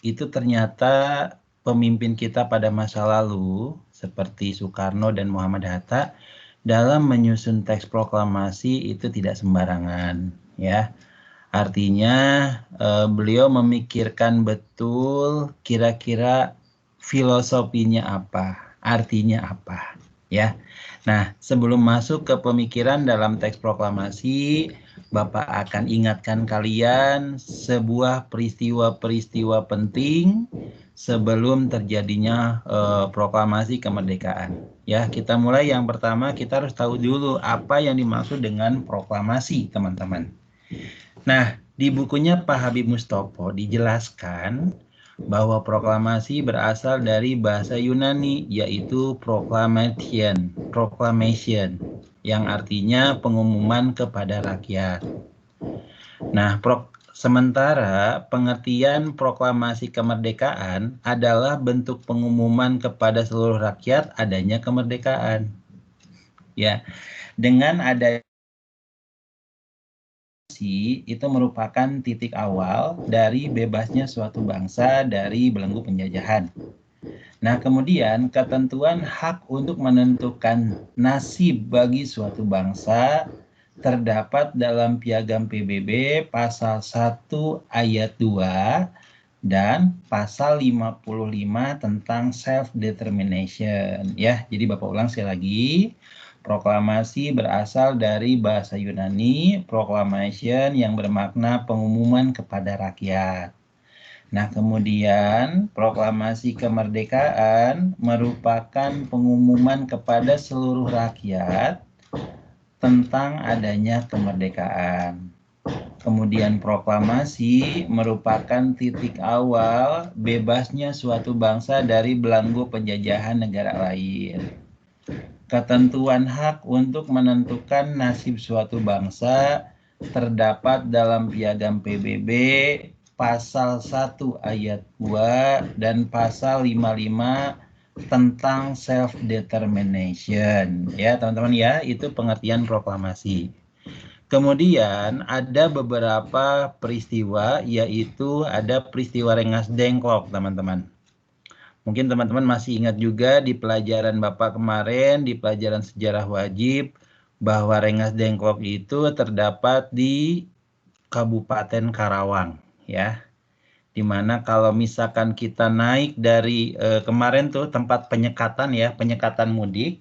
itu ternyata pemimpin kita pada masa lalu seperti Soekarno dan Muhammad Hatta dalam menyusun teks proklamasi itu tidak sembarangan, ya. Artinya beliau memikirkan betul kira-kira filosofinya apa, artinya apa, ya. Nah, sebelum masuk ke pemikiran dalam teks proklamasi, Bapak akan ingatkan kalian sebuah peristiwa-peristiwa penting sebelum terjadinya proklamasi kemerdekaan. Ya, kita mulai yang pertama, kita harus tahu dulu apa yang dimaksud dengan proklamasi, teman-teman. Nah, di bukunya Pak Habib Mustopo dijelaskan bahwa proklamasi berasal dari bahasa Yunani, yaitu proclamation, yang artinya pengumuman kepada rakyat. Nah, sementara pengertian proklamasi kemerdekaan adalah bentuk pengumuman kepada seluruh rakyat adanya kemerdekaan. Ya, dengan adanya itu merupakan titik awal dari bebasnya suatu bangsa dari belenggu penjajahan. Nah, kemudian ketentuan hak untuk menentukan nasib bagi suatu bangsa terdapat dalam Piagam PBB pasal 1 ayat 2 dan pasal 55 tentang self-determination. Ya, jadi Bapak ulang sekali lagi. Proklamasi berasal dari bahasa Yunani, proclamation yang bermakna pengumuman kepada rakyat. Nah, kemudian proklamasi kemerdekaan merupakan pengumuman kepada seluruh rakyat tentang adanya kemerdekaan. Kemudian proklamasi merupakan titik awal bebasnya suatu bangsa dari belenggu penjajahan negara lain. Ketentuan hak untuk menentukan nasib suatu bangsa terdapat dalam Piagam PBB pasal 1 ayat 2 dan pasal 55 tentang self-determination. Ya, teman-teman ya, itu pengertian proklamasi. Kemudian ada beberapa peristiwa, yaitu ada peristiwa Rengas Dengklok, teman-teman. Mungkin teman-teman masih ingat juga di pelajaran Bapak kemarin, di pelajaran sejarah wajib, bahwa Rengas Dengklok itu terdapat di Kabupaten Karawang, ya. Dimana kalau misalkan kita naik dari kemarin tuh tempat penyekatan ya, penyekatan mudik,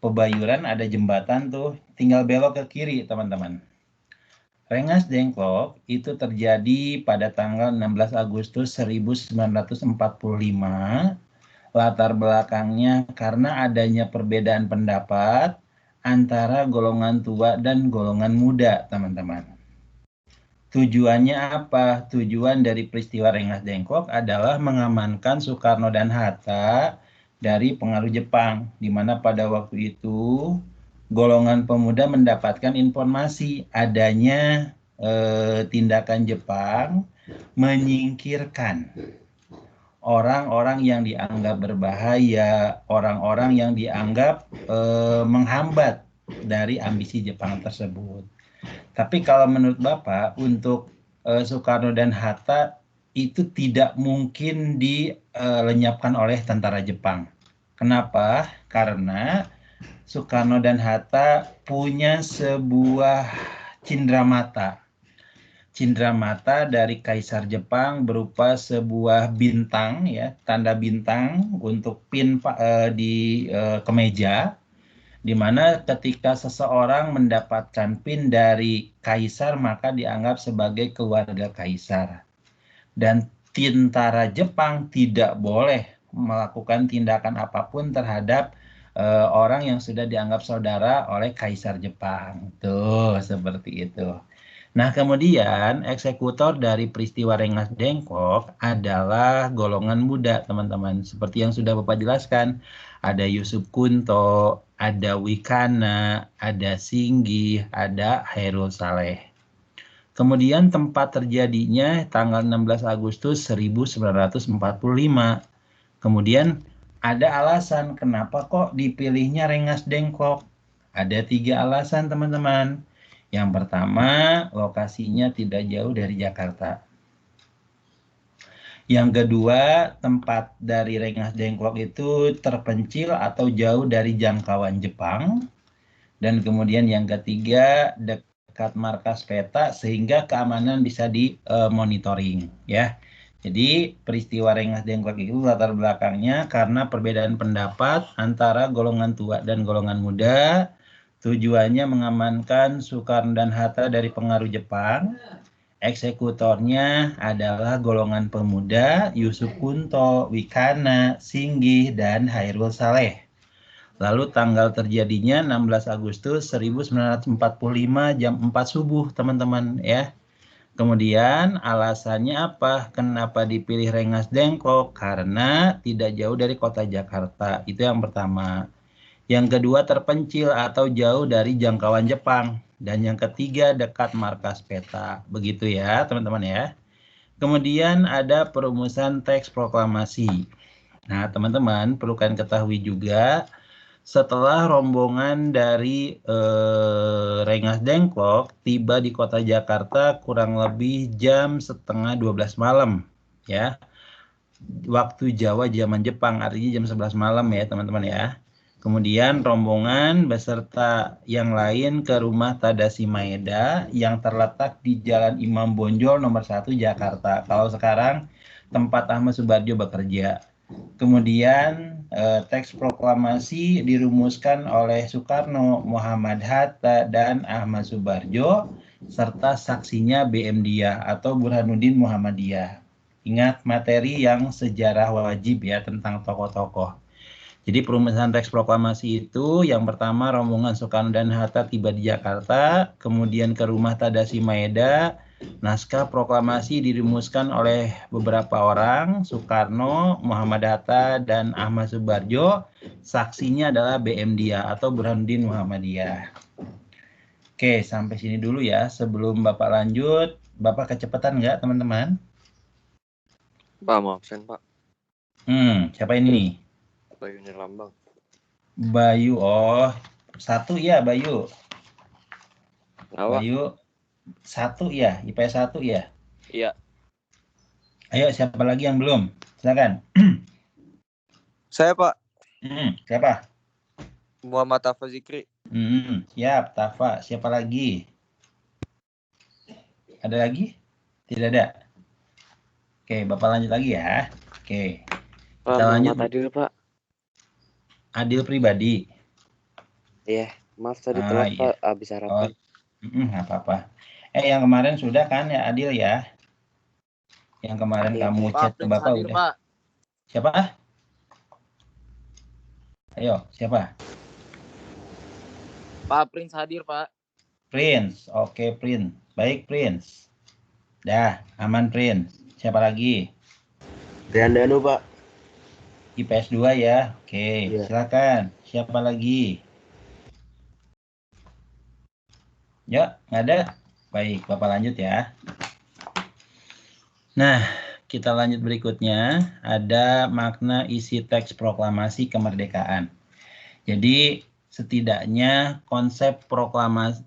Pebayuran ada jembatan tuh, tinggal belok ke kiri, teman-teman. Rengas Dengklok itu terjadi pada tanggal 16 Agustus 1945. Latar belakangnya karena adanya perbedaan pendapat antara golongan tua dan golongan muda, teman-teman. Tujuannya apa? Tujuan dari peristiwa Rengas Dengklok adalah mengamankan Soekarno dan Hatta dari pengaruh Jepang, di mana pada waktu itu golongan pemuda mendapatkan informasi adanya tindakan Jepang menyingkirkan orang-orang yang dianggap berbahaya, orang-orang yang dianggap menghambat dari ambisi Jepang tersebut. Tapi kalau menurut Bapak, untuk Soekarno dan Hatta itu tidak mungkin dilenyapkan oleh tentara Jepang. Kenapa? Karena Soekarno dan Hatta punya sebuah cindramata. Cindramata dari Kaisar Jepang berupa sebuah bintang, ya, tanda bintang untuk pin di kemeja, di mana ketika seseorang mendapatkan pin dari Kaisar maka dianggap sebagai keluarga Kaisar. Dan tentara Jepang tidak boleh melakukan tindakan apapun terhadap orang yang sudah dianggap saudara oleh Kaisar Jepang. Tuh, seperti itu. Nah, kemudian eksekutor dari peristiwa Rengas Dengklok adalah golongan muda, teman-teman. Seperti yang sudah Bapak jelaskan, ada Yusuf Kunto, ada Wikana, ada Singgi, ada Hairul Saleh. Kemudian tempat terjadinya tanggal 16 Agustus 1945. Kemudian ada alasan kenapa kok dipilihnya Rengas Dengklok. Ada 3 alasan, teman-teman. Yang pertama, lokasinya tidak jauh dari Jakarta. Yang kedua, tempat dari Rengas Dengklok itu terpencil atau jauh dari jangkauan Jepang. Dan kemudian yang ketiga, dekat markas peta sehingga keamanan bisa dimonitoring, ya. Jadi peristiwa Rengas Dengklok itu latar belakangnya karena perbedaan pendapat antara golongan tua dan golongan muda. Tujuannya mengamankan Soekarno dan Hatta dari pengaruh Jepang. Eksekutornya adalah golongan pemuda Yusuf Kunto, Wikana, Singgih, dan Hairul Saleh. Lalu tanggal terjadinya 16 Agustus 1945 jam 4 subuh, teman-teman ya. Kemudian alasannya apa? Kenapa dipilih Rengas Dengklok? Karena tidak jauh dari kota Jakarta. Itu yang pertama. Yang kedua terpencil atau jauh dari jangkauan Jepang. Dan yang ketiga dekat markas peta. Begitu ya teman-teman ya. Kemudian ada perumusan teks proklamasi. Nah teman-teman perlu kalian ketahui juga setelah rombongan dari Rengas Dengklok tiba di kota Jakarta kurang lebih jam setengah 12 malam. Ya, waktu Jawa zaman Jepang artinya jam 11 malam ya teman-teman ya. Kemudian rombongan beserta yang lain ke rumah Tadashi Maeda yang terletak di Jalan Imam Bonjol nomor 1 Jakarta. Kalau sekarang tempat Ahmad Subarjo bekerja. Kemudian teks proklamasi dirumuskan oleh Soekarno, Muhammad Hatta, dan Ahmad Subarjo serta saksinya BM Diah atau Burhanuddin Muhammadiyah. Ingat materi yang sejarah wajib ya tentang tokoh-tokoh. Jadi perumusan teks proklamasi itu yang pertama rombongan Soekarno dan Hatta tiba di Jakarta, kemudian ke rumah Tadashi Maeda. Naskah proklamasi dirumuskan oleh beberapa orang, Soekarno, Muhammad Hatta, dan Ahmad Subarjo. Saksinya adalah BM Dia atau Burhanuddin Muhammadiyah. Oke, sampai sini dulu ya. Sebelum Bapak lanjut, Bapak kecepatan nggak teman-teman? Pak, mau absen, Pak. Siapa ini? Bayu Nirlambang. Bayu, oh. Satu ya, Bayu. Kenapa? Bayu, satu ya, IPS 1 ya? Iya. Ayo, siapa lagi yang belum? Silakan. Saya, Pak. Siapa? Muhammad Tafa Zikri. Siap, Tafa. Siapa lagi? Ada lagi? Tidak ada? Oke, Bapak lanjut lagi ya. Oke. Kita lanjut. Muhammad Adil, Pak. Adil pribadi. Iya, maaf tadi telat, Iya. Pak. Habis sarapan. Nggak apa-apa. Yang kemarin sudah kan ya Adil ya? Yang kemarin Iya, kamu Pak. chat ke Bapak hadir, udah. Pak. Siapa? Ayo, siapa? Pak Prince hadir, Pak. Prince. Oke, Prince. Baik, Prince. Dah, aman Prince. Siapa lagi? Rian Danu, Pak. IPS 2 ya. Oke, Iya. silakan. Siapa lagi? Ya, nggak ada. Baik, Bapak lanjut ya. Nah, kita lanjut berikutnya. Ada makna isi teks proklamasi kemerdekaan. Jadi, setidaknya konsep proklamasi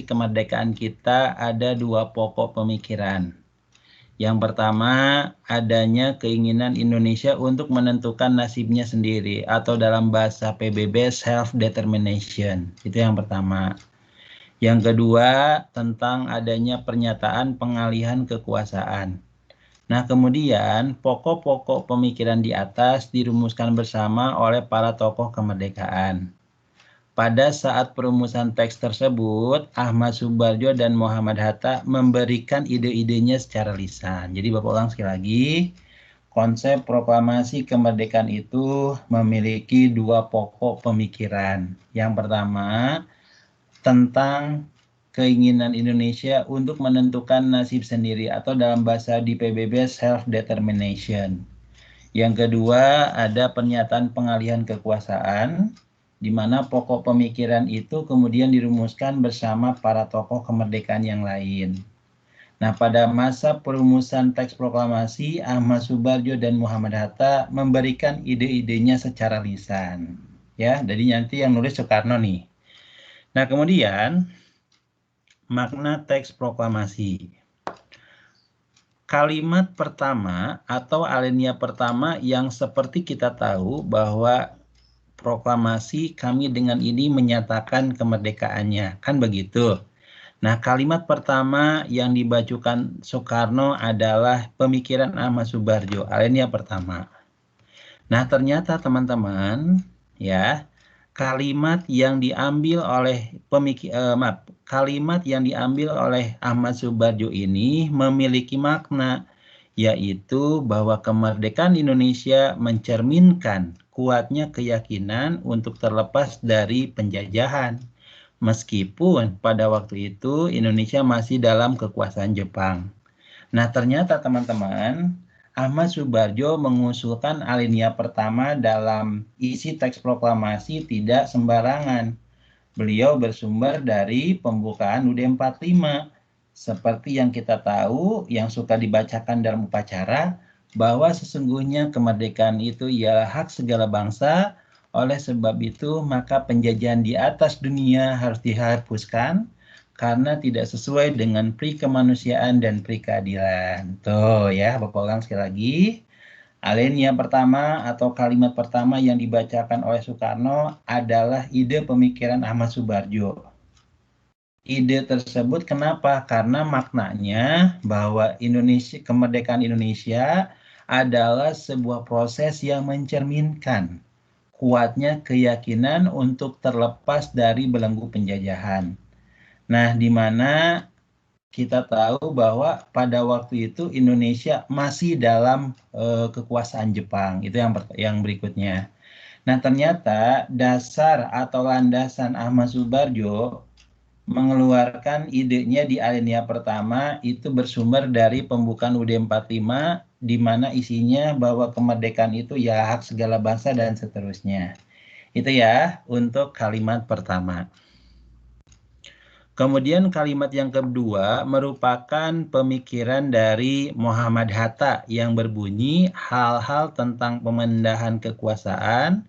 kemerdekaan kita ada dua pokok pemikiran. Yang pertama, adanya keinginan Indonesia untuk menentukan nasibnya sendiri atau dalam bahasa PBB self-determination. Itu yang pertama. Yang kedua, tentang adanya pernyataan pengalihan kekuasaan. Nah, kemudian pokok-pokok pemikiran di atas dirumuskan bersama oleh para tokoh kemerdekaan. Pada saat perumusan teks tersebut, Ahmad Subarjo dan Muhammad Hatta memberikan ide-idenya secara lisan. Jadi Bapak ulang sekali lagi, konsep proklamasi kemerdekaan itu memiliki dua pokok pemikiran. Yang pertama, tentang keinginan Indonesia untuk menentukan nasib sendiri atau dalam bahasa di PBB self-determination. Yang kedua, ada pernyataan pengalihan kekuasaan, di mana pokok pemikiran itu kemudian dirumuskan bersama para tokoh kemerdekaan yang lain. Nah, pada masa perumusan teks proklamasi, Ahmad Subarjo dan Muhammad Hatta memberikan ide-idenya secara lisan. Ya, jadi nanti yang nulis Soekarno nih. Nah, kemudian makna teks proklamasi. kalimat pertama atau alinea pertama yang seperti kita tahu bahwa proklamasi kami dengan ini menyatakan kemerdekaannya, kan begitu. Nah, kalimat pertama yang dibacakan Soekarno adalah pemikiran Ahmad Subarjo, alinea pertama. Nah, ternyata teman-teman, ya, kalimat yang diambil oleh kalimat yang diambil oleh Ahmad Subarjo ini memiliki makna, yaitu bahwa kemerdekaan Indonesia mencerminkan kuatnya keyakinan untuk terlepas dari penjajahan. Meskipun pada waktu itu Indonesia masih dalam kekuasaan Jepang. Nah, ternyata teman-teman, Ahmad Subarjo mengusulkan alinea pertama dalam isi teks proklamasi tidak sembarangan. Beliau bersumber dari pembukaan UUD 45. Seperti yang kita tahu, yang suka dibacakan dalam upacara, bahwa sesungguhnya kemerdekaan itu ialah hak segala bangsa. Oleh sebab itu, maka penjajahan di atas dunia harus dihapuskan karena tidak sesuai dengan pri kemanusiaan dan pri keadilan. Tuh ya, Bapak ulang sekali lagi. Alinea pertama atau kalimat pertama yang dibacakan oleh Soekarno adalah ide pemikiran Ahmad Subarjo. Ide tersebut kenapa? Karena maknanya bahwa kemerdekaan Indonesia adalah sebuah proses yang mencerminkan kuatnya keyakinan untuk terlepas dari belenggu penjajahan. Nah, di mana kita tahu bahwa pada waktu itu Indonesia masih dalam kekuasaan Jepang. Itu yang berikutnya. Nah, ternyata dasar atau landasan Ahmad Subarjo mengeluarkan idenya di alinea pertama itu bersumber dari pembukaan UUD 45 di mana isinya bahwa kemerdekaan itu ya hak segala bangsa dan seterusnya. Itu ya untuk kalimat pertama. Kemudian kalimat yang kedua merupakan pemikiran dari Muhammad Hatta yang berbunyi hal-hal tentang pemindahan kekuasaan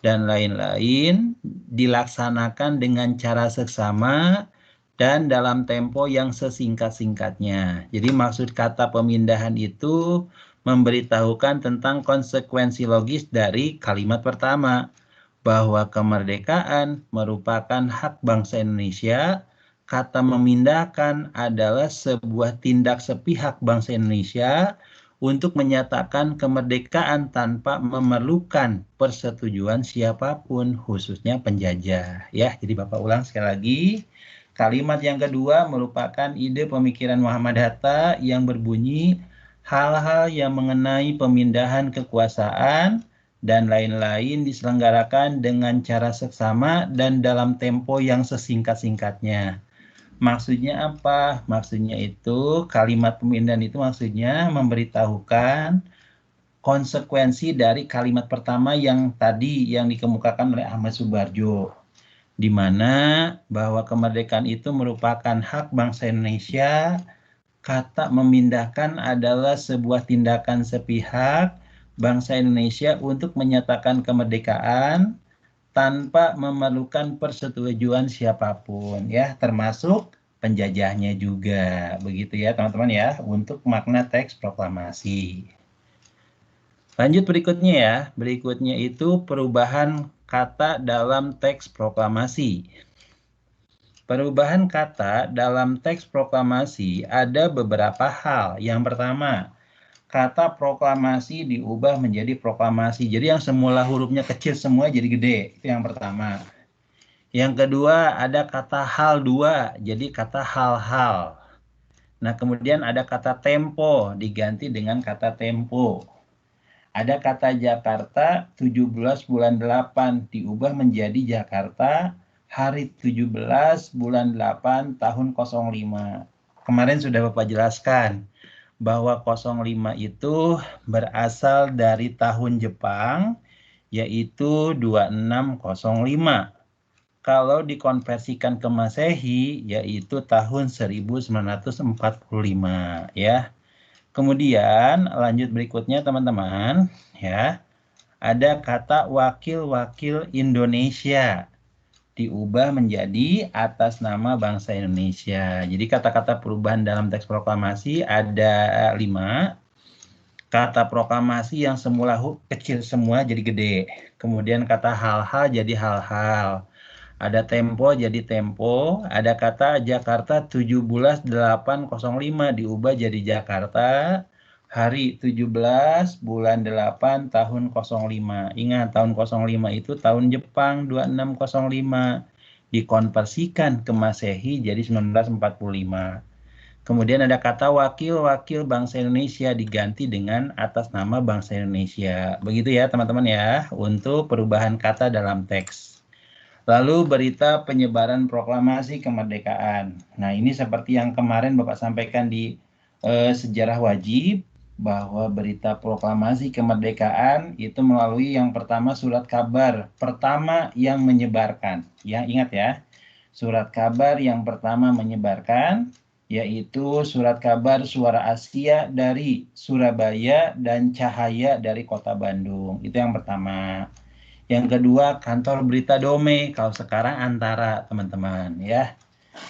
dan lain-lain dilaksanakan dengan cara seksama dan dalam tempo yang sesingkat-singkatnya. Jadi maksud kata pemindahan itu memberitahukan tentang konsekuensi logis dari kalimat pertama, bahwa kemerdekaan merupakan hak bangsa Indonesia. Kata memindahkan adalah sebuah tindak sepihak bangsa Indonesia untuk menyatakan kemerdekaan tanpa memerlukan persetujuan siapapun, khususnya penjajah. Ya, jadi Bapak ulang sekali lagi. Kalimat yang kedua merupakan ide pemikiran Muhammad Hatta yang berbunyi hal-hal yang mengenai pemindahan kekuasaan dan lain-lain diselenggarakan dengan cara seksama dan dalam tempo yang sesingkat-singkatnya. Maksudnya apa? Maksudnya itu kalimat pemindahan itu maksudnya memberitahukan konsekuensi dari kalimat pertama yang tadi yang dikemukakan oleh Ahmad Subarjo, di mana bahwa kemerdekaan itu merupakan hak bangsa Indonesia. Kata memindahkan adalah sebuah tindakan sepihak bangsa Indonesia untuk menyatakan kemerdekaan tanpa memerlukan persetujuan siapapun, ya, termasuk penjajahnya juga. Begitu ya, teman-teman ya, untuk makna teks proklamasi. Lanjut berikutnya ya. Berikutnya itu perubahan kata dalam teks proklamasi. Perubahan kata dalam teks proklamasi ada beberapa hal. Yang pertama, kata proklamasi diubah menjadi proklamasi. Jadi yang semula hurufnya kecil semua jadi gede. Itu yang pertama. Yang kedua ada kata hal dua, jadi kata hal-hal. Nah, kemudian ada kata tempo diganti dengan kata tempo. Ada kata Jakarta 17 bulan 8 diubah menjadi Jakarta hari 17 bulan 8 tahun 05. Kemarin sudah Bapak jelaskan bahwa 05 itu berasal dari tahun Jepang, yaitu 2605. Kalau dikonversikan ke Masehi, yaitu tahun 1945, ya. Kemudian lanjut berikutnya teman-teman, ya. Ada kata wakil-wakil Indonesia. diubah menjadi atas nama bangsa Indonesia. Jadi kata-kata perubahan dalam teks proklamasi ada 5. Kata proklamasi yang semula kecil semua jadi gede. Kemudian kata hal-hal jadi hal-hal. Ada tempo jadi tempo. Ada kata Jakarta 17/8/05 diubah jadi Jakarta. Hari 17 bulan 8 tahun 05. Ingat tahun 05 itu tahun Jepang 2605. Dikonversikan ke Masehi jadi 1945. Kemudian ada kata wakil-wakil bangsa Indonesia diganti dengan atas nama bangsa Indonesia. Begitu ya teman-teman ya untuk perubahan kata dalam teks. Lalu berita penyebaran proklamasi kemerdekaan. Nah ini seperti yang kemarin Bapak sampaikan di sejarah wajib bahwa berita proklamasi kemerdekaan itu melalui yang pertama surat kabar pertama yang menyebarkan. Ya ingat ya, surat kabar yang pertama menyebarkan yaitu surat kabar Suara Asia dari Surabaya dan Cahaya dari Kota Bandung. Itu yang pertama. Yang kedua, kantor berita Dome, kalau sekarang Antara, teman-teman ya.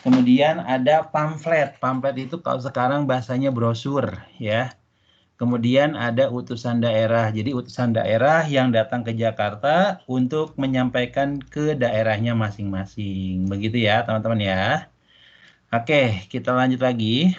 Kemudian ada pamflet. Pamflet itu kalau sekarang bahasanya brosur ya. Kemudian ada utusan daerah. Jadi utusan daerah yang datang ke Jakarta untuk menyampaikan ke daerahnya masing-masing. Begitu ya, teman-teman ya. Oke, kita lanjut lagi.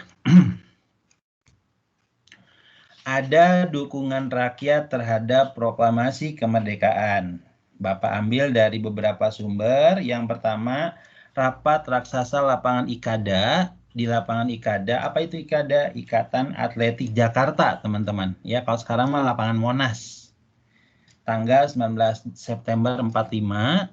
Ada dukungan rakyat terhadap proklamasi kemerdekaan. Bapak ambil dari beberapa sumber. Yang pertama, rapat raksasa lapangan IKADA. Di lapangan IKADA, apa itu IKADA? Ikatan Atletik Jakarta, teman-teman. Ya, kalau sekarang mah lapangan Monas. Tanggal 19 September 45.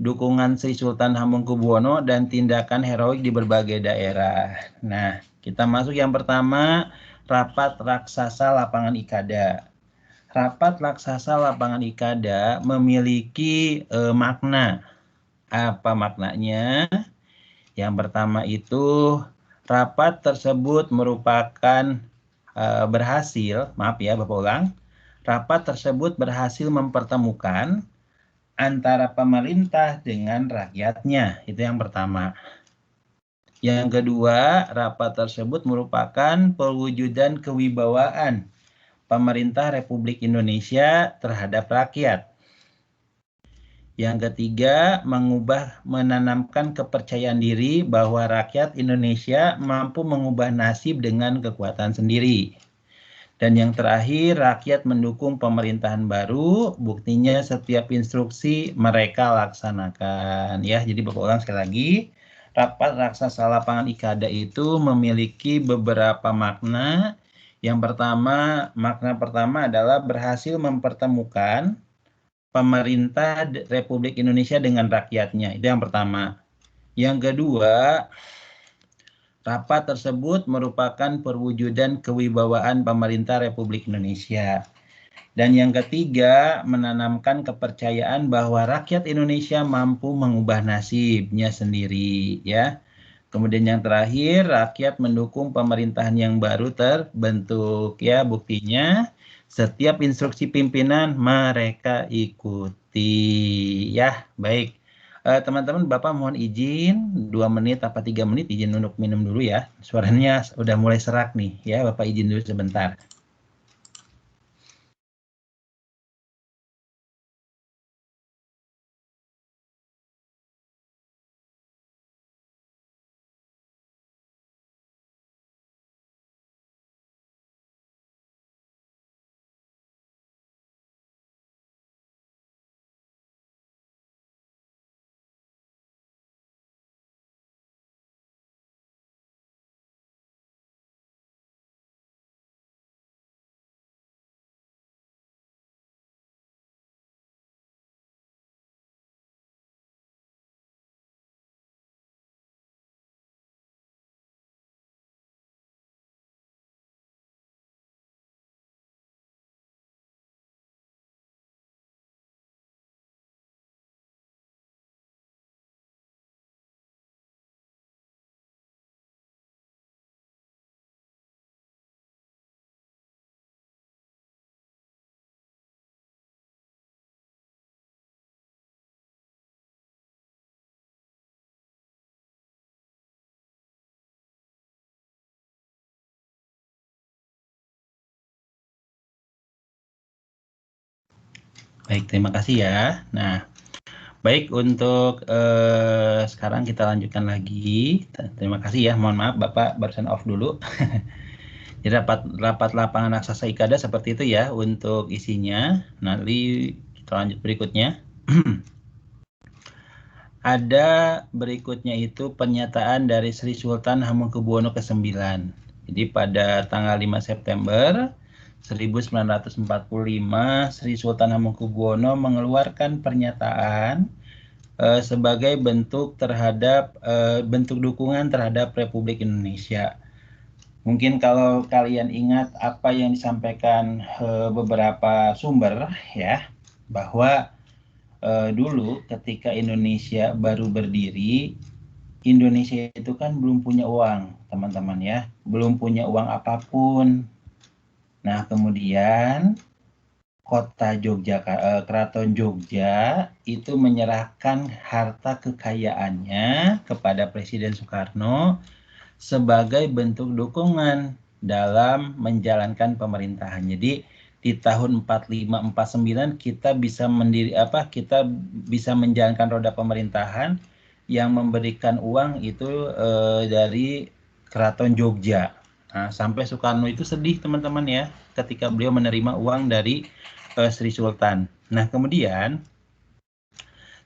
Dukungan Sri Sultan Hamengkubuwono dan tindakan heroik di berbagai daerah. Nah, kita masuk yang pertama, rapat raksasa lapangan IKADA. Rapat raksasa lapangan IKADA memiliki makna. Apa maknanya? Yang pertama itu, rapat tersebut merupakan berhasil, maaf ya Bapak ulang, rapat tersebut berhasil mempertemukan antara pemerintah dengan rakyatnya. Itu yang pertama. Yang kedua, rapat tersebut merupakan perwujudan kewibawaan pemerintah Republik Indonesia terhadap rakyat. Yang ketiga, menanamkan kepercayaan diri bahwa rakyat Indonesia mampu mengubah nasib dengan kekuatan sendiri. Dan yang terakhir, rakyat mendukung pemerintahan baru, buktinya setiap instruksi mereka laksanakan. Ya, jadi Bapak ulang sekali lagi, rapat raksasa lapangan IKADA itu memiliki beberapa makna. Yang pertama, makna pertama adalah berhasil mempertemukan pemerintah Republik Indonesia dengan rakyatnya. Itu yang pertama. Yang kedua, rapat tersebut merupakan perwujudan kewibawaan pemerintah Republik Indonesia. Dan yang ketiga, menanamkan kepercayaan bahwa rakyat Indonesia mampu mengubah nasibnya sendiri, ya. Kemudian yang terakhir, rakyat mendukung pemerintahan yang baru terbentuk, ya. Buktinya setiap instruksi pimpinan mereka ikuti, ya. Baik. Teman-teman, Bapak mohon izin 2 menit apa 3 menit izin untuk minum dulu ya. Suaranya udah mulai serak nih ya. Bapak izin dulu sebentar. Baik, terima kasih ya. Nah, baik untuk sekarang kita lanjutkan lagi. Terima kasih ya. Mohon maaf Bapak barusan off dulu. Jadi rapat lapangan raksasa IKADA seperti itu ya untuk isinya. Nanti kita lanjut berikutnya. Ada berikutnya itu pernyataan dari Sri Sultan Hamengkubuwono ke-9. Jadi pada tanggal 5 September 1945, Sri Sultan Hamengkubuwono mengeluarkan pernyataan sebagai bentuk dukungan terhadap Republik Indonesia. Mungkin kalau kalian ingat apa yang disampaikan beberapa sumber ya, bahwa dulu ketika Indonesia baru berdiri, Indonesia itu kan belum punya uang, teman-teman ya, belum punya uang apapun. Nah, kemudian Keraton Jogja itu menyerahkan harta kekayaannya kepada Presiden Soekarno sebagai bentuk dukungan dalam menjalankan pemerintahan. Jadi di tahun 45-49 kita bisa menjalankan roda pemerintahan yang memberikan uang itu dari Keraton Jogja. Nah, sampai Soekarno itu sedih teman-teman ya ketika beliau menerima uang dari Sri Sultan. Nah, kemudian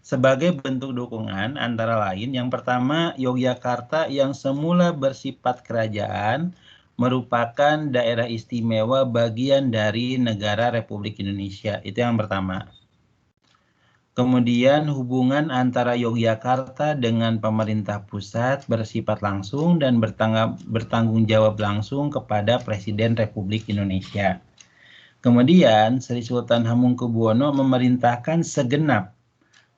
sebagai bentuk dukungan antara lain yang pertama, Yogyakarta yang semula bersifat kerajaan merupakan daerah istimewa bagian dari negara Republik Indonesia. Itu yang pertama. Kemudian hubungan antara Yogyakarta dengan pemerintah pusat bersifat langsung dan bertanggung jawab langsung kepada Presiden Republik Indonesia. Kemudian Sri Sultan Hamengkubuwono memerintahkan segenap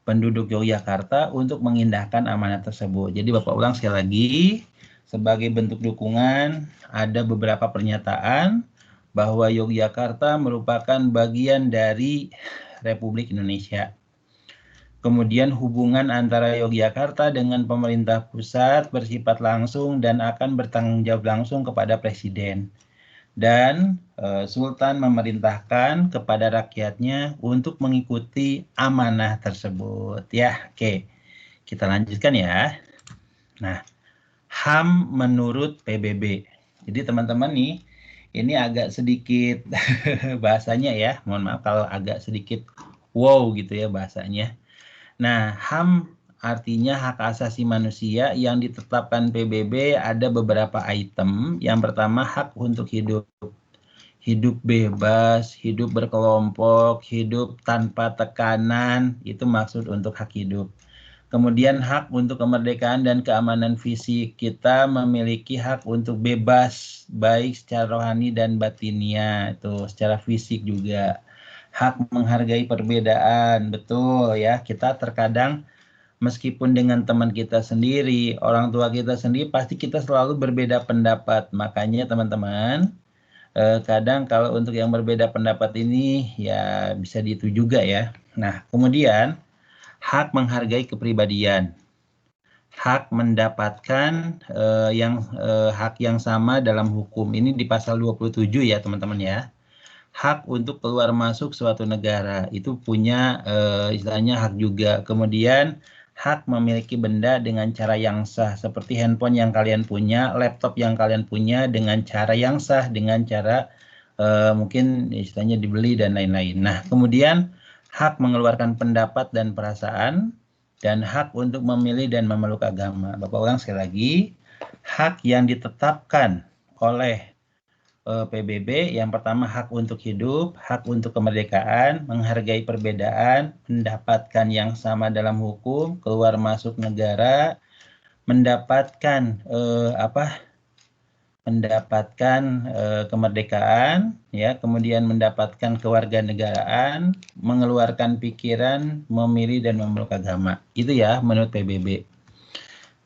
penduduk Yogyakarta untuk mengindahkan amanat tersebut. Jadi Bapak ulang sekali lagi, sebagai bentuk dukungan ada beberapa pernyataan bahwa Yogyakarta merupakan bagian dari Republik Indonesia. Kemudian hubungan antara Yogyakarta dengan pemerintah pusat bersifat langsung dan akan bertanggung jawab langsung kepada Presiden. Dan Sultan memerintahkan kepada rakyatnya untuk mengikuti amanah tersebut. Ya, oke. Kita lanjutkan ya. Nah, HAM menurut PBB. Jadi teman-teman nih, ini agak sedikit bahasanya ya. Mohon maaf kalau agak sedikit wow gitu ya bahasanya. Nah, HAM artinya hak asasi manusia yang ditetapkan PBB ada beberapa item. Yang pertama hak untuk hidup. Hidup bebas, hidup berkelompok, hidup tanpa tekanan, itu maksud untuk hak hidup. Kemudian hak untuk kemerdekaan dan keamanan fisik. Kita memiliki hak untuk bebas, baik secara rohani dan batinnya, itu secara fisik juga. Hak menghargai perbedaan, betul ya. Kita terkadang meskipun dengan teman kita sendiri, orang tua kita sendiri, pasti kita selalu berbeda pendapat. Makanya teman-teman, kadang kalau untuk yang berbeda pendapat ini ya bisa itu juga ya. Nah, kemudian hak menghargai kepribadian. Hak mendapatkan hak yang sama dalam hukum. Ini di pasal 27 ya teman-teman ya. Hak untuk keluar masuk suatu negara itu punya istilahnya hak juga. Kemudian hak memiliki benda dengan cara yang sah seperti handphone yang kalian punya, laptop yang kalian punya dengan cara yang sah, dengan cara mungkin istilahnya dibeli dan lain-lain. Nah, kemudian hak mengeluarkan pendapat dan perasaan dan hak untuk memilih dan memeluk agama. Bapak ulang sekali lagi, hak yang ditetapkan oleh PBB, yang pertama hak untuk hidup, hak untuk kemerdekaan, menghargai perbedaan, mendapatkan yang sama dalam hukum, keluar masuk negara, mendapatkan kemerdekaan, ya, kemudian mendapatkan kewarganegaraan, mengeluarkan pikiran, memilih dan memeluk agama. Itu ya menurut PBB.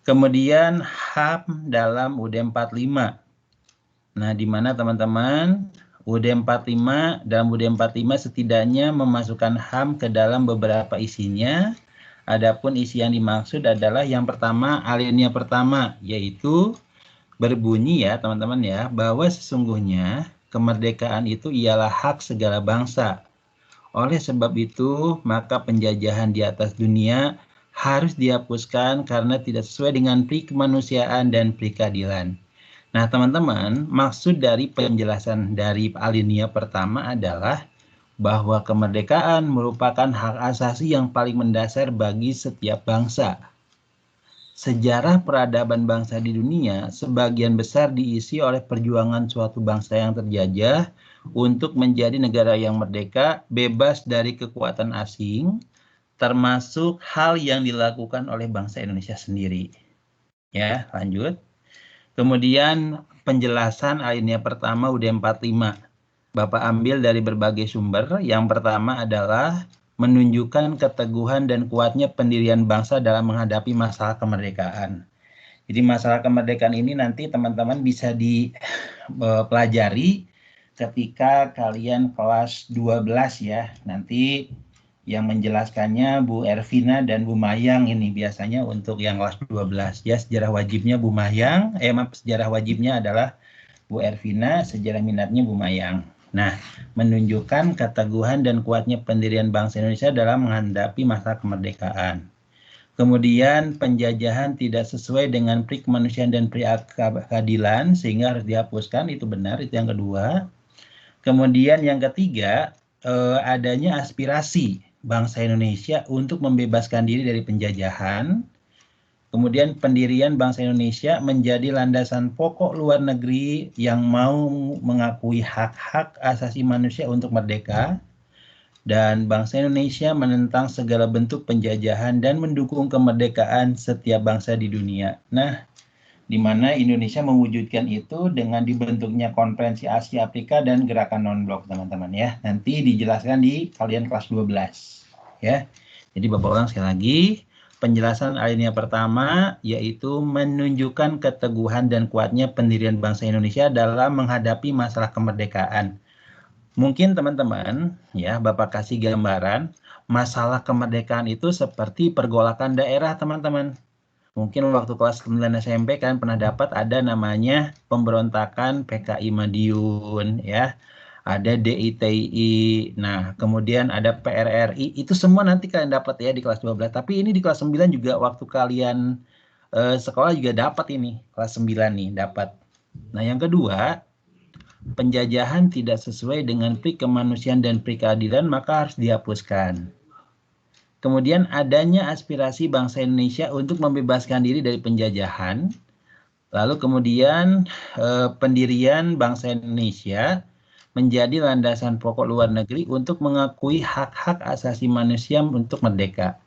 Kemudian HAM dalam UUD 45. Nah, di mana teman-teman UUD 45 dalam UUD 45 setidaknya memasukkan HAM ke dalam beberapa isinya. Adapun isi yang dimaksud adalah yang pertama, alinea pertama, yaitu berbunyi ya teman-teman ya, bahwa sesungguhnya kemerdekaan itu ialah hak segala bangsa Oleh sebab itu, maka penjajahan di atas dunia harus dihapuskan karena tidak sesuai dengan pri kemanusiaan dan pri keadilan. Nah, teman-teman, maksud dari penjelasan dari alinea pertama adalah bahwa kemerdekaan merupakan hak asasi yang paling mendasar bagi setiap bangsa. Sejarah peradaban bangsa di dunia sebagian besar diisi oleh perjuangan suatu bangsa yang terjajah untuk menjadi negara yang merdeka, bebas dari kekuatan asing, termasuk hal yang dilakukan oleh bangsa Indonesia sendiri. Ya, lanjut. Kemudian penjelasan alinea pertama UUD 45. Bapak ambil dari berbagai sumber. Yang pertama adalah menunjukkan keteguhan dan kuatnya pendirian bangsa dalam menghadapi masalah kemerdekaan. Jadi masalah kemerdekaan ini nanti teman-teman bisa dipelajari ketika kalian kelas 12 ya. Nanti yang menjelaskannya Bu Ervina dan Bu Mayang ini biasanya untuk yang kelas 12 ya. Sejarah wajibnya Bu Mayang, sejarah wajibnya adalah Bu Ervina, sejarah minatnya Bu Mayang. Nah, menunjukkan keteguhan dan kuatnya pendirian bangsa Indonesia dalam menghadapi masa kemerdekaan. Kemudian penjajahan tidak sesuai dengan pri kemanusiaan dan pri keadilan sehingga harus dihapuskan, itu benar, itu yang kedua. Kemudian yang ketiga, adanya aspirasi bangsa Indonesia untuk membebaskan diri dari penjajahan. Kemudian pendirian bangsa Indonesia menjadi landasan pokok luar negeri yang mau mengakui hak-hak asasi manusia untuk merdeka. Dan bangsa Indonesia menentang segala bentuk penjajahan dan mendukung kemerdekaan setiap bangsa di dunia. Nah, di mana Indonesia mewujudkan itu dengan dibentuknya Konferensi Asia Afrika dan Gerakan Non-Blok, teman-teman ya. Nanti dijelaskan di kalian kelas 12 ya. Jadi Bapak ulang sekali lagi, penjelasan alinea pertama yaitu menunjukkan keteguhan dan kuatnya pendirian bangsa Indonesia dalam menghadapi masalah kemerdekaan. Mungkin teman-teman ya, Bapak kasih gambaran masalah kemerdekaan itu seperti pergolakan daerah, teman-teman. Mungkin waktu kelas 9 SMP kan pernah dapat ada namanya pemberontakan PKI Madiun ya. Ada DITI. Nah, kemudian ada PRRI. Itu semua nanti kalian dapat ya di kelas 12. Tapi ini di kelas 9 juga waktu kalian sekolah juga dapat ini. Kelas 9 nih dapat. Nah, yang kedua, penjajahan tidak sesuai dengan pri kemanusiaan dan pri keadilan maka harus dihapuskan. Kemudian adanya aspirasi bangsa Indonesia untuk membebaskan diri dari penjajahan. Lalu kemudian pendirian bangsa Indonesia menjadi landasan pokok luar negeri untuk mengakui hak-hak asasi manusia untuk merdeka.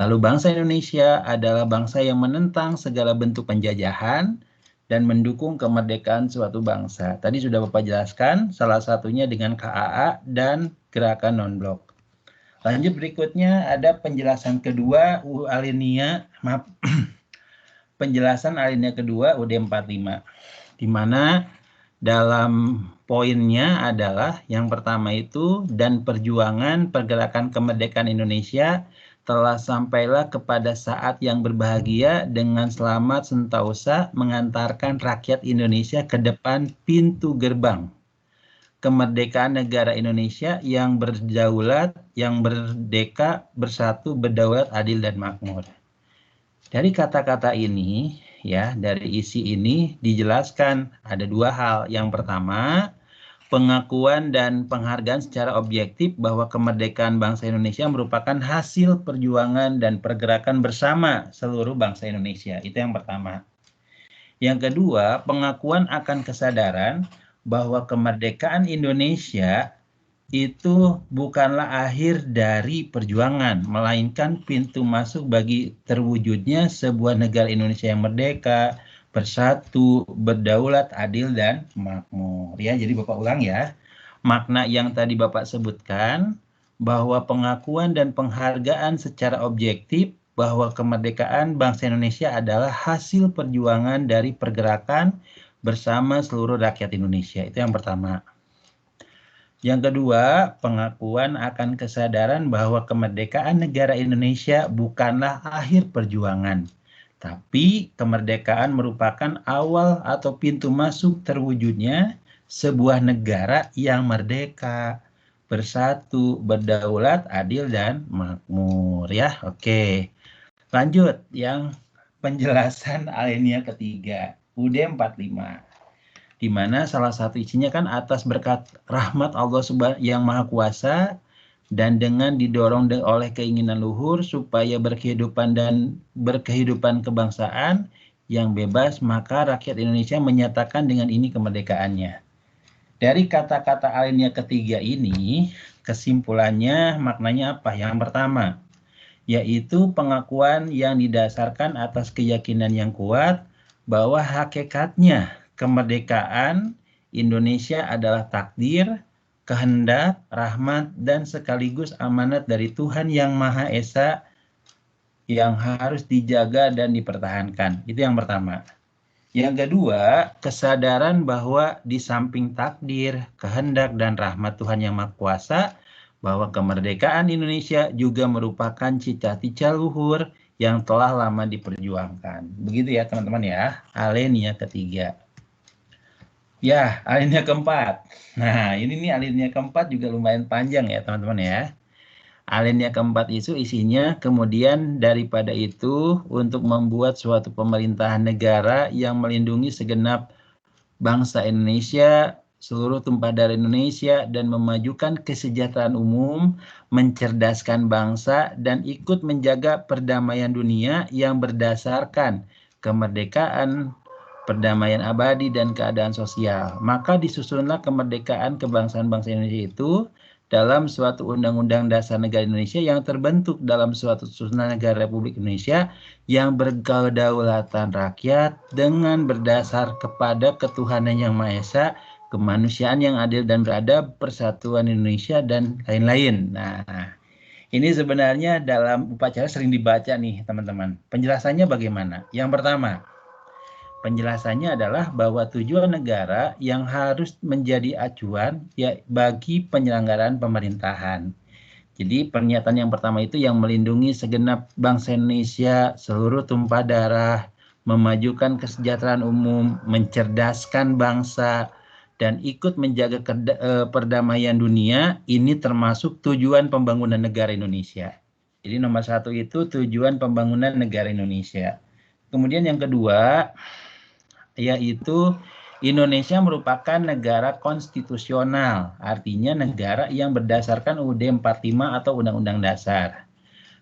Lalu bangsa Indonesia adalah bangsa yang menentang segala bentuk penjajahan dan mendukung kemerdekaan suatu bangsa. Tadi sudah Bapak jelaskan, salah satunya dengan KAA dan Gerakan Non-Blok. Lanjut berikutnya ada penjelasan kedua alinea, penjelasan alinea kedua UUD 45, di mana dalam poinnya adalah yang pertama itu, dan perjuangan pergerakan kemerdekaan Indonesia telah sampailah kepada saat yang berbahagia dengan selamat sentosa mengantarkan rakyat Indonesia ke depan pintu gerbang kemerdekaan negara Indonesia yang berdaulat, yang merdeka, bersatu, berdaulat, adil, dan makmur. Dari kata-kata ini, ya, dari isi ini dijelaskan ada dua hal. Yang pertama, pengakuan dan penghargaan secara objektif bahwa kemerdekaan bangsa Indonesia merupakan hasil perjuangan dan pergerakan bersama seluruh bangsa Indonesia. Itu yang pertama. Yang kedua, pengakuan akan kesadaran bahwa kemerdekaan Indonesia itu bukanlah akhir dari perjuangan, melainkan pintu masuk bagi terwujudnya sebuah negara Indonesia yang merdeka, bersatu, berdaulat, adil, dan makmur. Ya, jadi Bapak ulang ya. Makna yang tadi Bapak sebutkan, bahwa pengakuan dan penghargaan secara objektif bahwa kemerdekaan bangsa Indonesia adalah hasil perjuangan dari pergerakan bersama seluruh rakyat Indonesia. Itu yang pertama. Yang kedua, pengakuan akan kesadaran bahwa kemerdekaan negara Indonesia bukanlah akhir perjuangan, tapi kemerdekaan merupakan awal atau pintu masuk terwujudnya sebuah negara yang merdeka, bersatu, berdaulat, adil, dan makmur ya. Oke. Lanjut yang penjelasan alinea ketiga, UD 45. Di mana salah satu isinya kan atas berkat rahmat Allah yang Maha Kuasa dan dengan didorong oleh keinginan luhur supaya berkehidupan kebangsaan yang bebas, maka rakyat Indonesia menyatakan dengan ini kemerdekaannya. Dari kata-kata alinea ketiga ini, kesimpulannya maknanya apa? Yang pertama, yaitu pengakuan yang didasarkan atas keyakinan yang kuat bahwa hakikatnya kemerdekaan Indonesia adalah takdir, kehendak, rahmat, dan sekaligus amanat dari Tuhan Yang Maha Esa yang harus dijaga dan dipertahankan. Itu yang pertama. Yang kedua, kesadaran bahwa di samping takdir, kehendak, dan rahmat Tuhan Yang Maha Kuasa, bahwa kemerdekaan Indonesia juga merupakan cita-cita luhur yang telah lama diperjuangkan. Begitu ya teman-teman ya, alinea ketiga. Ya, alinea keempat. Nah, ini nih alinea keempat juga lumayan panjang ya teman-teman ya. Alinea keempat itu isinya kemudian daripada itu untuk membuat suatu pemerintahan negara yang melindungi segenap bangsa Indonesia, seluruh tumpah darah Indonesia, dan memajukan kesejahteraan umum, mencerdaskan bangsa, dan ikut menjaga perdamaian dunia yang berdasarkan kemerdekaan, perdamaian abadi, dan keadaan sosial. Maka disusunlah kemerdekaan kebangsaan bangsa Indonesia itu dalam suatu Undang-Undang Dasar Negara Indonesia yang terbentuk dalam suatu susunan negara Republik Indonesia yang berkedaulatan rakyat dengan berdasar kepada ketuhanan yang Maha Esa, kemanusiaan yang adil dan beradab, persatuan Indonesia, dan lain-lain. Nah, ini sebenarnya dalam upacara sering dibaca nih teman-teman. Penjelasannya bagaimana? Yang pertama, penjelasannya adalah bahwa tujuan negara yang harus menjadi acuan ya bagi penyelenggaraan pemerintahan. Jadi pernyataan yang pertama itu yang melindungi segenap bangsa Indonesia, seluruh tumpah darah, memajukan kesejahteraan umum, mencerdaskan bangsa, dan ikut menjaga perdamaian dunia, ini termasuk tujuan pembangunan negara Indonesia. Jadi nomor satu itu tujuan pembangunan negara Indonesia. Kemudian yang kedua, yaitu Indonesia merupakan negara konstitusional, artinya negara yang berdasarkan UUD 45 atau Undang-Undang Dasar.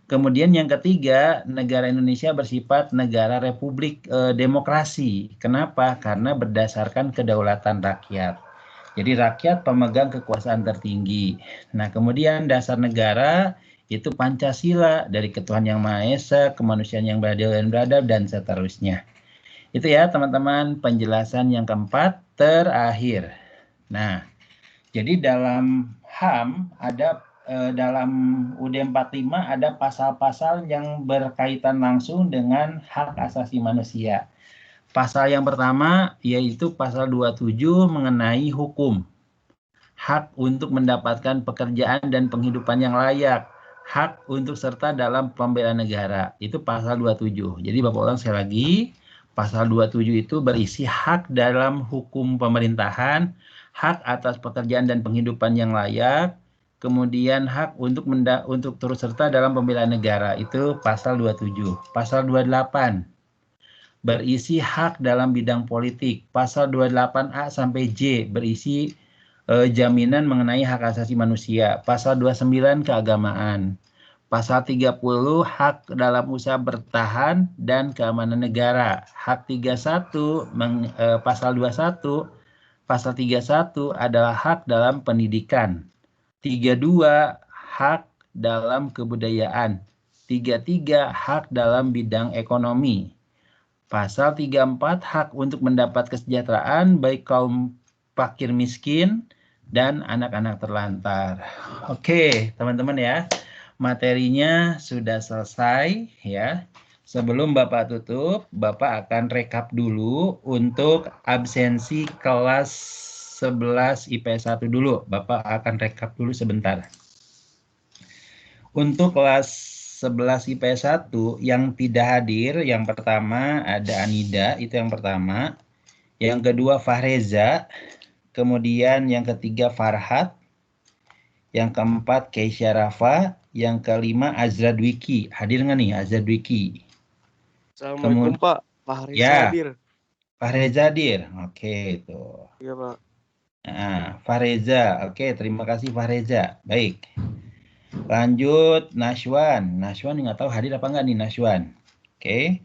Kemudian yang ketiga, negara Indonesia bersifat negara republik demokrasi. Kenapa? Karena berdasarkan kedaulatan rakyat. Jadi rakyat pemegang kekuasaan tertinggi. Nah, kemudian dasar negara itu Pancasila, dari ketuhanan yang Maha Esa, kemanusiaan yang beradil dan beradab, dan seterusnya. Itu ya teman-teman penjelasan yang keempat terakhir. Nah, jadi dalam HAM ada dalam UUD 45 ada pasal-pasal yang berkaitan langsung dengan hak asasi manusia. Pasal yang pertama yaitu pasal 27 mengenai hukum. Hak untuk mendapatkan pekerjaan dan penghidupan yang layak. Hak untuk serta dalam pembelaan negara. Itu pasal 27. Jadi Bapak ulang sekali lagi. Pasal 27 itu berisi hak dalam hukum pemerintahan, hak atas pekerjaan dan penghidupan yang layak, kemudian hak untuk turut serta dalam pembelaan negara, itu pasal 27. Pasal 28 berisi hak dalam bidang politik. Pasal 28A sampai J berisi jaminan mengenai hak asasi manusia. Pasal 29 keagamaan. Pasal 30 hak dalam usaha bertahan dan keamanan negara. Hak 31 pasal 21 pasal 31 adalah hak dalam pendidikan. 32 hak dalam kebudayaan. 33 hak dalam bidang ekonomi. Pasal 34 hak untuk mendapat kesejahteraan baik kaum fakir miskin dan anak-anak terlantar. Oke, teman-teman ya. Materinya sudah selesai ya. Sebelum Bapak tutup, Bapak akan rekap dulu untuk absensi kelas 11 IPS 1 dulu. Bapak akan rekap dulu sebentar. Untuk kelas 11 IPS 1 yang tidak hadir, yang pertama ada Anida, itu yang pertama. Yang kedua Fahreza, kemudian yang ketiga Farhat, Yang keempat Keisha Rafa. Yang kelima Azra Dwiki. Hadir nggak nih Azra Dwiki? Assalamualaikum Pak. Fahri Ya. hadir. Fahreza hadir. Oke, itu. Iya Pak. Nah, Fahreza. Oke, terima kasih Fahreza. Baik. Lanjut Nashwan. Nashwan nggak tahu hadir apa nggak nih Nashwan. Oke.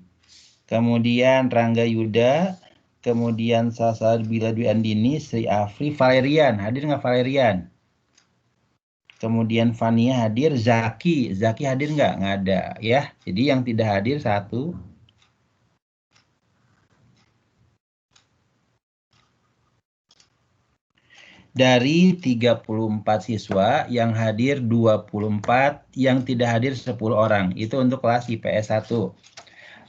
Kemudian Rangga Yuda. Kemudian Salsabila Dwi Andini, Sri Afri, Valerian. Hadir nggak Valerian? Kemudian Fania hadir, Zaki. Zaki hadir nggak? Nggak ada ya. Jadi yang tidak hadir 1. Dari 34 siswa yang hadir 24, yang tidak hadir 10 orang. Itu untuk kelas IPS 1.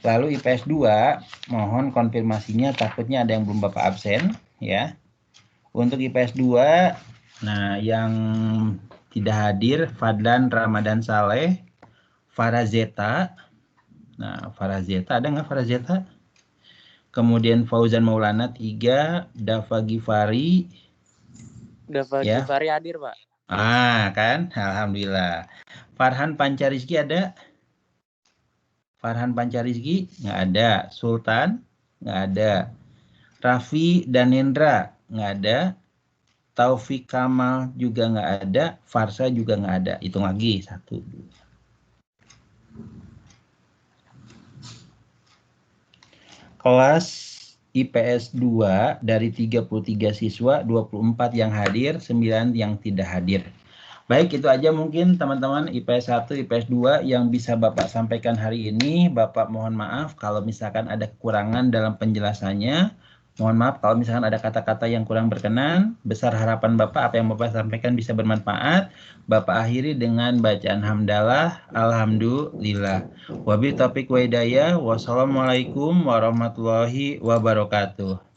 Lalu IPS 2, mohon konfirmasinya, takutnya ada yang belum Bapak absen ya. Untuk IPS 2, nah yang tidak hadir Fadlan Ramadan Saleh, Farazeta. Nah, Farazeta ada nggak Farazeta? Kemudian Fauzan Maulana 3, Dava Gifari. Dava Ya. Gifari hadir Pak. Kan, alhamdulillah. Farhan Pancarizki ada? Farhan Pancarizki nggak ada. Sultan nggak ada. Raffi Danendra nggak ada. Taufik Kamal juga nggak ada. Farsa juga nggak ada. Hitung lagi 1, 2. Kelas IPS 2 dari 33 siswa, 24 yang hadir, 9 yang tidak hadir. Baik, itu aja mungkin teman-teman IPS 1, IPS 2 yang bisa Bapak sampaikan hari ini. Bapak mohon maaf kalau misalkan ada kekurangan dalam penjelasannya. Mohon maaf kalau misalkan ada kata-kata yang kurang berkenan. Besar harapan Bapak apa yang Bapak sampaikan bisa bermanfaat. Bapak akhiri dengan bacaan hamdalah, alhamdulillah. Wabillahi taufiq wa hidayah. Wassalamualaikum warahmatullahi wabarakatuh.